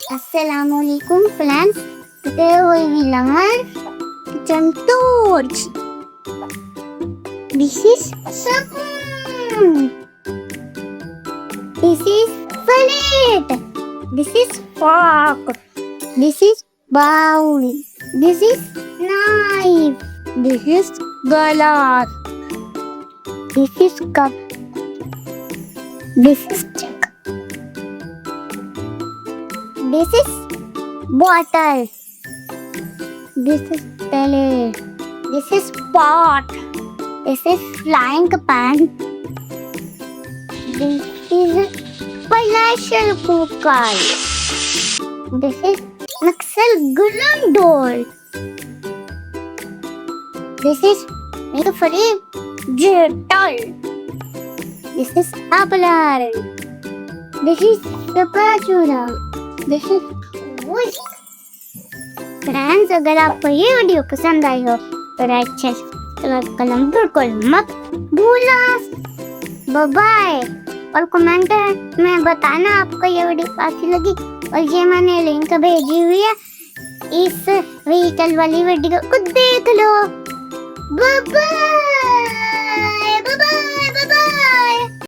Assalamualaikum friends. Today we will learn kitchen tools. This is spoon. This is plate. This is fork. This is bowl. This is knife. This is glass. This is cup. This is stick. This is bottle. This is belly. This is pot. This is frying pan. This is pressure cooker. This is mixer grinder. This is refrigerator. This is tumbler. This is Spatula. This is Whisk. Friends, अगर आपको ये video पसंद आई हो तो like share subscribe करना बिल्कुल मत भूलना। बाय। और कमेंट में बताना आपको ये वीडियो कैसी लगी। और ये मैंने लिंक भेजी हुई है, इस व्हीकल वाली वीडियो को देख लो। Bye bye.